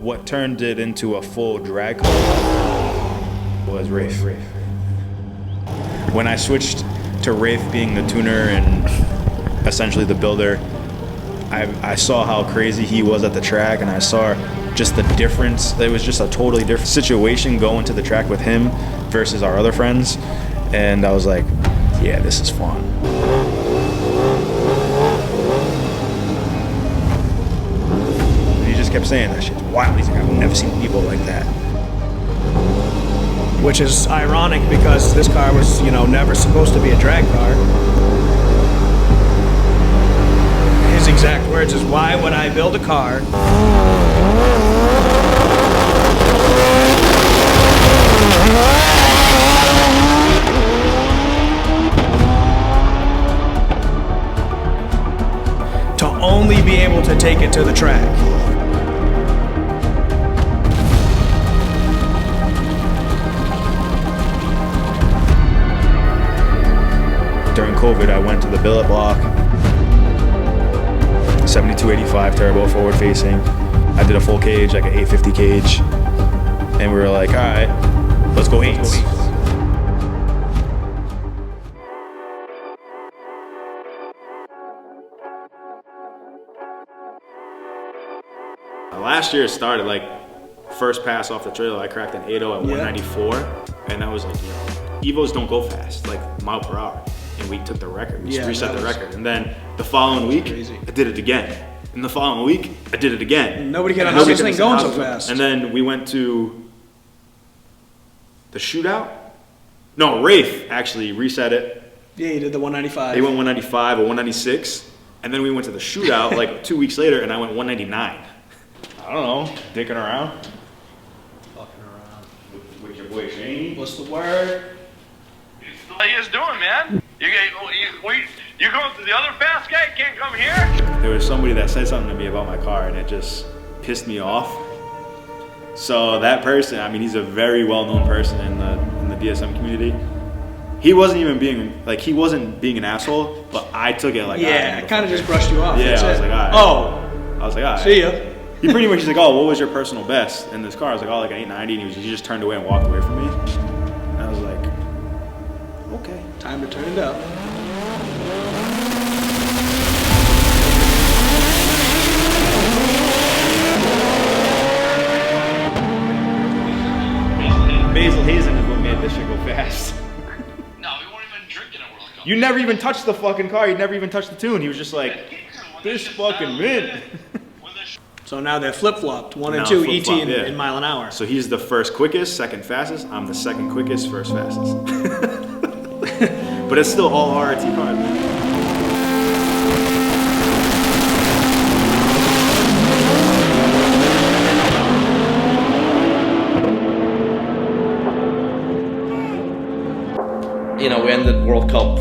What turned it into a full drag car was Rafe. When I switched to Rafe being the tuner and essentially the builder, I saw how crazy he was at the track, and I saw just the difference. It was just a totally different situation going to the track with him versus our other friends, and I was like, yeah, this is fun. And he just kept saying that shit's wild. He's like, I've never seen people like that. Which is ironic because this car was, never supposed to be a drag car. His exact words is, why would I build a car to only be able to take it to the track? During COVID, I went to the billet block, 7285 turbo forward facing. I did a full cage, like an 850 cage, and we were like, all right, let's go eights. Last year it started like first pass off the trailer, I cracked an 8.0 at 194, and I was like, EVOs don't go fast, like mile per hour. And we took the record, we just reset the record. And then the following week, I did it again. And the following week, I did it again. Nobody can understand this thing going so fast. And then we went to the shootout. No, Rafe actually reset it. Yeah, he did the 195. He went 195 or 196. And then we went to the shootout like 2 weeks later, and I went 199. I don't know, dicking around. Fucking around. With your boy Shane. What's the word? What are you guys doing, man? You going to the other fast guy? Can't come here? There was somebody that said something to me about my car, and it just pissed me off. So that person, I mean, he's a very well-known person in the DSM community. He wasn't even being an asshole, but I took it like, I kind of just brushed you off. Yeah, I was like, all right. I was like, all right. See ya. He pretty much, he's like, oh, what was your personal best in this car? I was like, oh, like an 890, and he just turned away and walked away from me. And I was like, okay. Time to turn it up. Basil Hazen is what made this shit go fast. No, we weren't even drinking a World Cup. You never even touched the fucking car. You never even touched the tune. He was just like, this fucking mint. So now they're flip-flopped, 1 and 2, ET in mile an hour. So he's the first quickest, second fastest. I'm the second quickest, first fastest. But it's still all RRT cars. We ended World Cup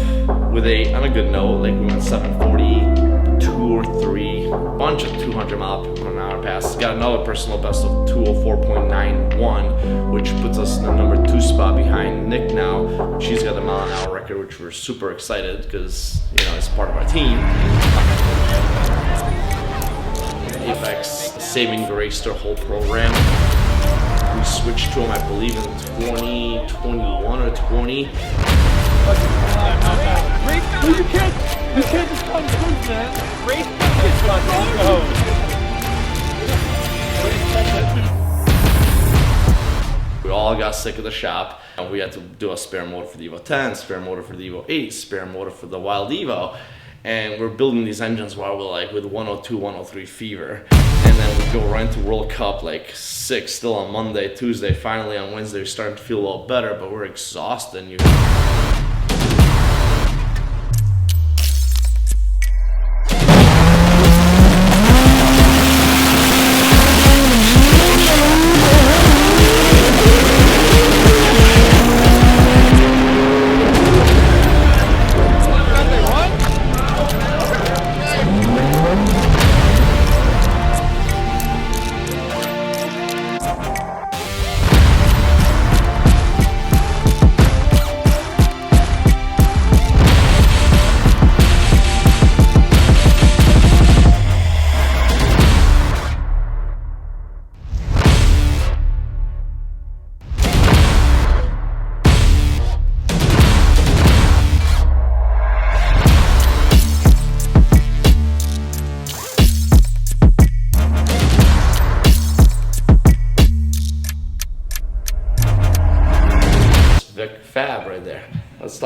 with on a good note. Like we went 742 or 3, bunch of 200 mile per hour passes. Got another personal best of 204.91, which puts us in the number 2 spot behind Nick now. She's got a mile an hour record, which we're super excited because it's part of our team. Apex saving grace their whole program. We switched to him, I believe, in 2021 or 20. No, you can't just come through, man. Race is fucking go. We all got sick of the shop, and we had to do a spare motor for the EVO 10, spare motor for the EVO 8, spare motor for the Wild Evo, and we're building these engines while we're like with 102, 103 fever, and then we go right into World Cup like 6 still on Monday, Tuesday, finally on Wednesday we're starting to feel a little better, but we're exhausted.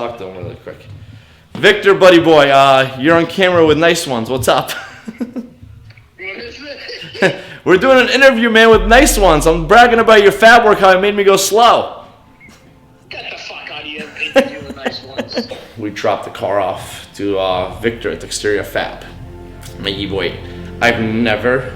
talk to him really quick. Victor, buddy boy, you're on camera with Nice Ones. What's up? What is it? We're doing an interview, man, with Nice Ones. I'm bragging about your fab work, how it made me go slow. Get the fuck out of here, interview with Nice Ones. We dropped the car off to Victor at the exterior fab. My EVO 8. I've never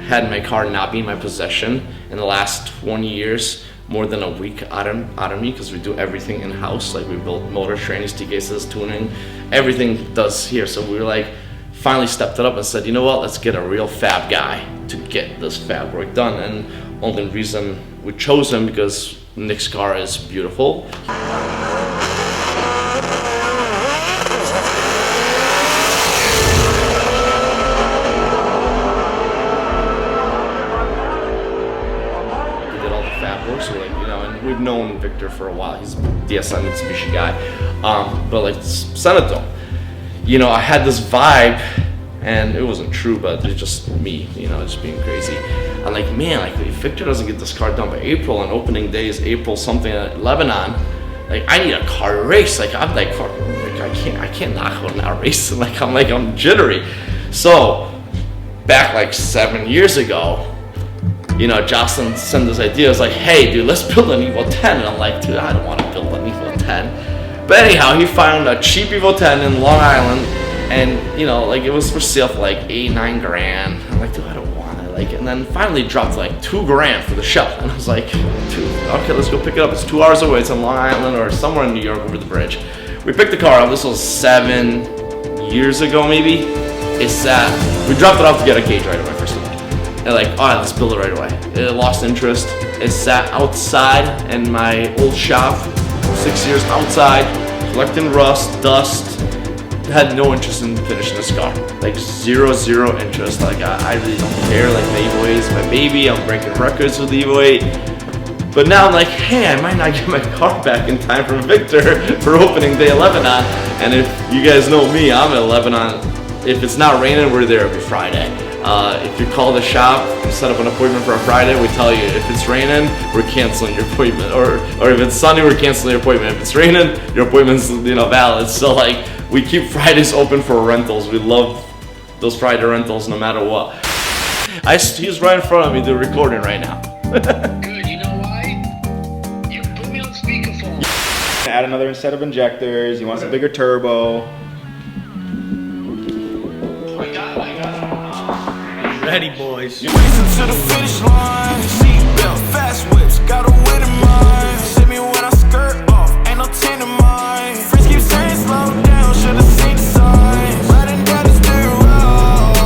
had my car not be in my possession in the last 20 years more than a week out of me, because we do everything in-house. Like, we build motor, trainings, T-cases, tuning, everything does here. So we were like, finally stepped it up and said, you know what, let's get a real fab guy to get this fab work done. And only reason we chose him because Nick's car is beautiful. So, like, you know, and we've known Victor for a while. He's a DSM Mitsubishi guy. But like, sent it to him. You know, I had this vibe, and it wasn't true, but it's just me, you know, just being crazy. I'm like, man, like, if Victor doesn't get this car done by April, and opening day is April something at Lebanon, like, I need a car race. Like, I'm like, I can't knock on that race. Like, I'm jittery. So back like 7 years ago, you know, Jocelyn sent this idea. I was like, hey, dude, let's build an EVO 10. And I'm like, dude, I don't want to build an EVO 10. But anyhow, he found a cheap EVO 10 in Long Island. And, you know, like, it was for sale for like 8-9 grand. I'm like, dude, I don't want it. Like, and then finally dropped like $2 grand for the shell. And I was like, dude, okay, let's go pick it up. It's 2 hours away. It's in Long Island or somewhere in New York over the bridge. We picked the car up. This was 7 years ago, maybe. It's we dropped it off to get a gauge right away, first of all. And like, all right, let's build it right away. It lost interest. It sat outside in my old shop, 6 years outside, collecting rust, dust. Had no interest in finishing this car. Like, zero interest. Like, I really don't care. Like, the EVO 8 is my baby. I'm breaking records with the EVO 8. But now I'm like, hey, I might not get my car back in time for Victor for opening day 11 on. And if you guys know me, I'm at 11 on. If it's not raining, we're there every Friday. If you call the shop, set up an appointment for a Friday, we tell you if it's raining, we're canceling your appointment. Or if it's sunny, we're canceling your appointment. If it's raining, your appointment's, you know, valid. So like, we keep Fridays open for rentals. We love those Friday rentals no matter what. He's right in front of me, they're recording right now. Good, you know why? You put me on speakerphone. Add another set of injectors. You want some bigger turbo. Ready, boys. Racing to the finish line, seatbelt, fast whips, got a win in mind. See me when I skirt off, ain't no 10 in mine. Friends keep saying slow down, should've seen the signs. Riding down the dirt road,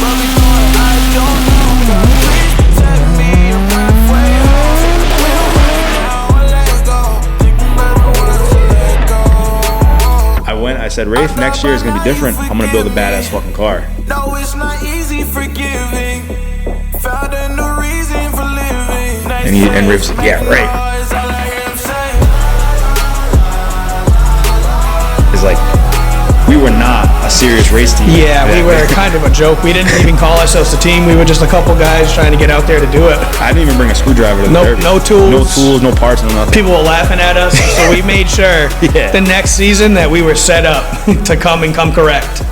but we going, I don't know. God, please protect me, I'm halfway home. Take the wheel right now, let's go. Think better once to let go. I said, Rafe, next year is gonna be different. I'm gonna build a badass fucking car. No, it's not easy forgiving. Found a new reason for living. And Rafe said, yeah, right. It's like, we were not a serious race team. Yeah, we were kind of a joke. We didn't even call ourselves a team. We were just a couple guys trying to get out there to do it. I didn't even bring a screwdriver to the derby. No tools. No tools, no parts, no nothing. People were laughing at us, so we made sure the next season that we were set up to come correct.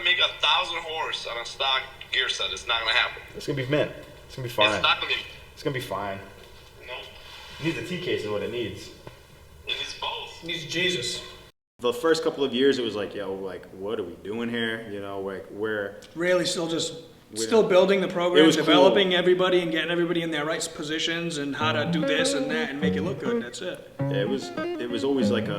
Make 1,000 horse on a stock gear set. It's not gonna happen. It's gonna be mint. It's gonna be fine. It's not gonna be. It's gonna be fine. No. It needs a T-case is what it needs. It needs both. He's Jesus. The first couple of years, it was like, yo, like, what are we doing here? You know, like, Really, still building the program, was developing everybody and getting everybody in their right positions and how to do this and that and make it look good. That's it. Yeah, it was always like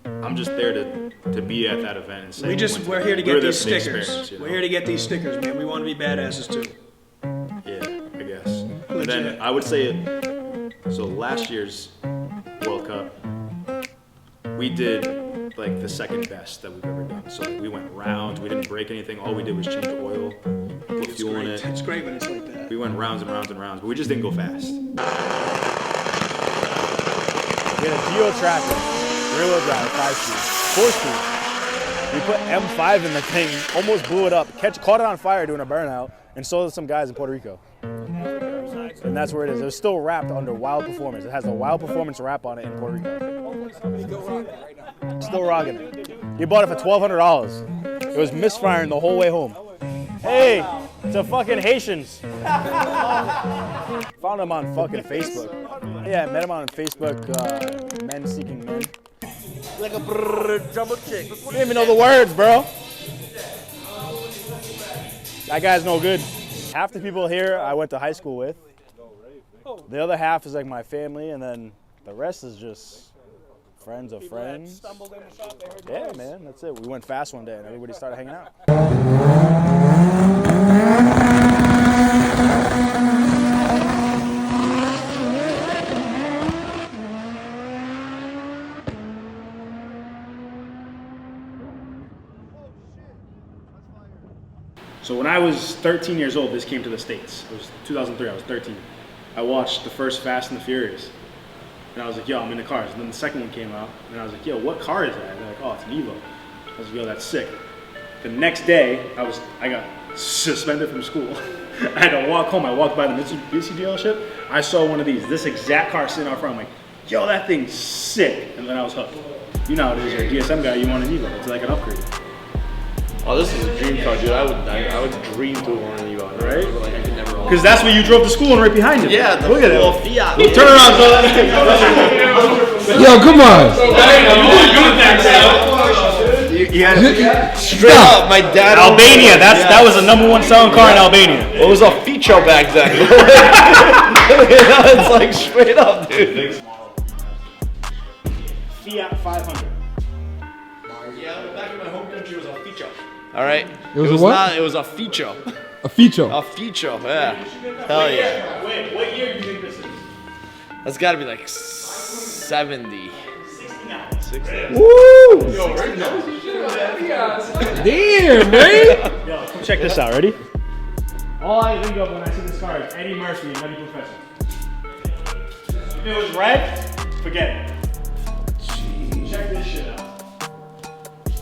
I'm just there to be at that event and say We're here to get these there for the stickers. experience, you know? We're here to get these stickers, man. We want to be badasses too. then I would say, so last year's World Cup, we did like the second best that we've ever done. So like, we went rounds, we didn't break anything. All we did was change oil, put fuel in it. It's great when it's like that. We went rounds and rounds and rounds, but we just didn't go fast. We had a Geo tractor, rear-wheel drive, 5-speed, 4-speed. We put M5 in the thing, almost blew it up, caught it on fire doing a burnout, and sold it to some guys in Puerto Rico. And that's where it is. It was still wrapped under Wild Performance. It has a Wild Performance wrap on it in Puerto Rico. Still rocking it. He bought it for $1,200. It was misfiring the whole way home. Hey, to fucking Haitians. Found him on fucking Facebook. Yeah, met him on Facebook, Men Seeking Men. Like a trouble chick. You didn't even know the words, bro. That guy's no good. Half the people here I went to high school with. The other half is like my family, and then the rest is just friends of friends. Yeah, man, that's it. We went fast one day, and everybody started hanging out. So when I was 13 years old, this came to the States. It was 2003, I was 13. I watched the first Fast and the Furious. And I was like, yo, I'm into cars. And then the second one came out, and I was like, yo, what car is that? And they're like, oh, it's an EVO. I was like, yo, that's sick. The next day, I got suspended from school. I had to walk home. I walked by the Mitsubishi dealership. I saw one of these, this exact car sitting out front. I'm like, yo, that thing's sick. And then I was hooked. You know how it is, you're a DSM guy, you want an EVO. It's like an upgrade. Oh, this is a dream car, dude. I would dream to own an EVO, right? Like, I could never own. Because that's what you drove to school and right behind you. Yeah, the look at little that. Fiat. Turn around, brother. Yo, come on. Straight up, my dad. Albania. That was the #1 selling car in Albania. Well, it was a feature back then. It's like straight up, dude. Fiat 500. Yeah, back in my home country, it was a feature. All right. It was a what? Not, it was a feature. A feature. A feature, yeah. Hell yeah. Wait, what year do you think this is? That's got to be like 70. 69. Woo! Damn, man. Yo, come check this out. Ready? All I think of when I see this car is Eddie Murphy and Nutty Professor. If it was red, forget it. Jeez. Check this shit out.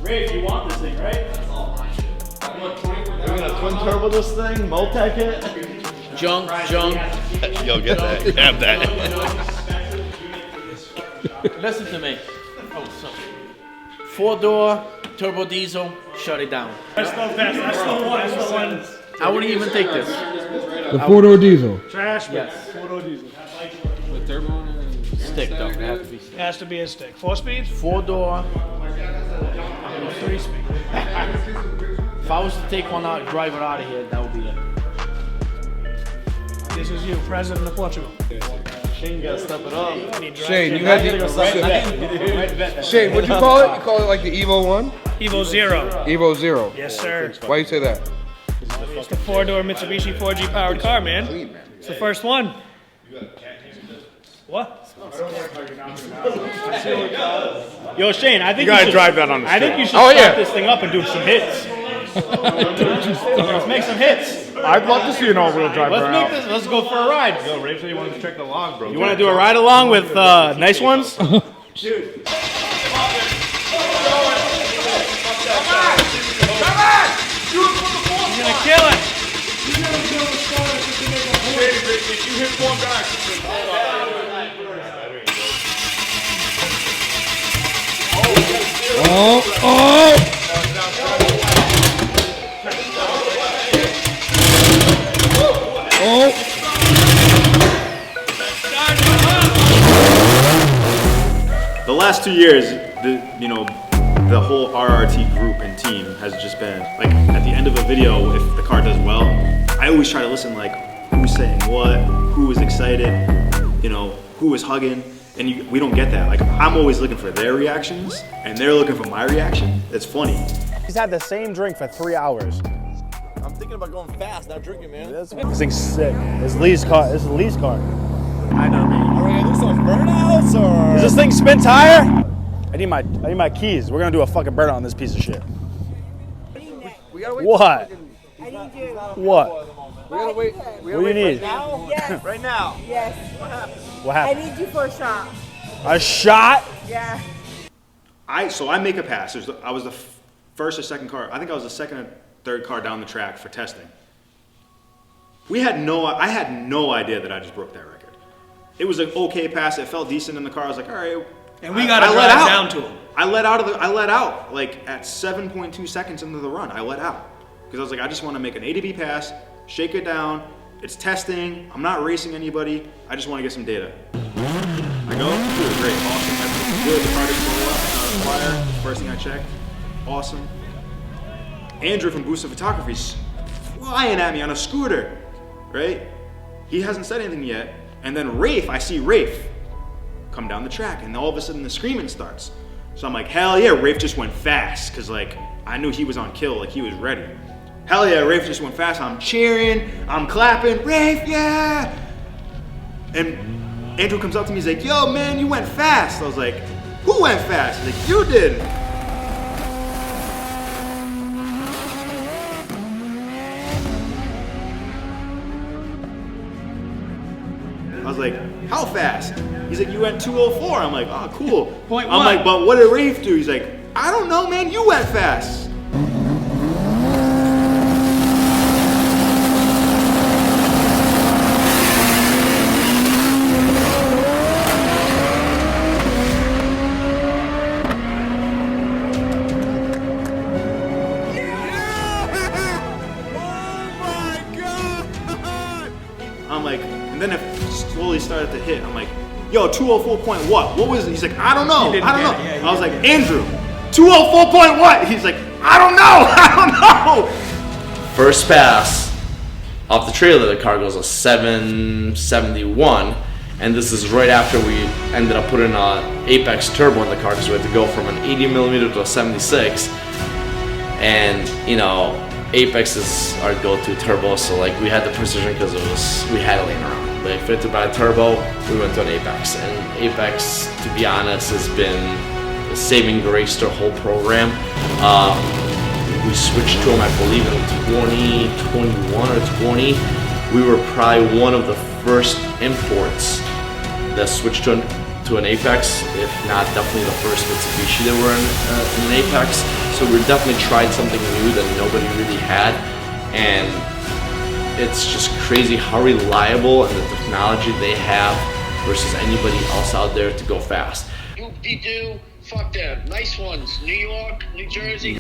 Ray, if you want this thing, right? That's all my shit. We're gonna twin turbo this thing, Multec it. Junk. Yo, get that. Have that. Listen to me. Oh, so 4-door, turbo diesel, shut it down. That's the best. That's the one. That's the one. I wouldn't even take this. The 4-door diesel. Trash, but Yes. 4-door diesel. Stick though, it has to be stick. Has to be a stick. 4-speed? 4-door, 3-speed. If I was to take one out, drive it out of here, that would be it. This is you, president of Portugal. Shane, gotta step it up. Shane, you had the... Shane, what'd you call it? You call it like the EVO 1? EVO 0. EVO 0. Yes, sir. Why you say that? It's the 4-door Mitsubishi 4G powered car, man. It's the first one. What? Yo, Shane, I think you gotta drive that on the street. I think you should start this thing up and do some hits. Let's make some hits. I'd love to see an all-wheel drive. Let's go for a ride. Yo, Ray said you wanted to check the log, bro. You want to do a ride along with nice ones? Dude. He's gonna kill it. The last 2 years, the whole RRT group and team has just been like at the end of a video, if the car does well, I always try to listen like who's saying what, who was excited, who was hugging, and we don't get that. Like I'm always looking for their reactions, and they're looking for my reaction. It's funny. He's had the same drink for 3 hours. thinking about going fast, not drinking, man. This thing's sick. It's Lee's car. This is Lee's car. I know, man. Are we gonna do some burnouts or? Does this thing spin tire? I need my keys. We're gonna do a fucking burnout on this piece of shit. We gotta wait. What? I need you. What? We gotta wait. What do you need? Now? Yes. Right now. Yes. What I happened? need you for a shot. A shot? Yeah. So I make a pass. I was the first or second car. I think I was the second or third car down the track for testing. I had no idea that I just broke that record. It was an okay pass. It felt decent in the car. I was like, all right. And we got to drive down to him. I let out like at 7.2 seconds into the run. I let out because I was like, I just want to make an A to B pass, shake it down. It's testing. I'm not racing anybody. I just want to get some data. I go, dude, great, awesome. Everything's good. The car didn't blow up. Not on fire. First thing I checked. Awesome. Andrew from Booster Photography's flying at me on a scooter, right? He hasn't said anything yet. And then Rafe, I see Rafe come down the track, and all of a sudden the screaming starts. So I'm like, hell yeah, Rafe just went fast, because like I knew he was on kill, like he was ready. Hell yeah, Rafe just went fast. I'm cheering, I'm clapping, Rafe, yeah! And Andrew comes up to me, he's like, yo man, you went fast. I was like, who went fast? He's like, you did. I was like, how fast? He's like, you went 2:04. I'm like, oh, cool. I'm like, but what did Rafe do? He's like, I don't know, man, you went fast. I'm like, and then it slowly started to hit. I'm like, yo, 204 point what? What was it? He's like, I don't know. I don't know. I was like, Andrew, 204 point what? He's like, I don't know. I don't know. First pass off the trailer, the car goes a 771, and this is right after we ended up putting an Apex turbo in the car because we had to go from an 80mm to a 76, and you know, Apex is our go-to turbo, so like we had the precision because we had it laying around. But if we had to buy a turbo, we went to an Apex, and Apex, to be honest, has been a saving grace to our whole program. We switched to them, I believe, in 2021 or 20. We were probably one of the first imports that switched to an Apex, if not definitely the first Mitsubishi that were in an Apex. So we definitely tried something new that nobody really had, and it's just crazy how reliable and the technology they have versus anybody else out there to go fast. Whoop-de-doo, fuck them. Nice ones. New York, New Jersey.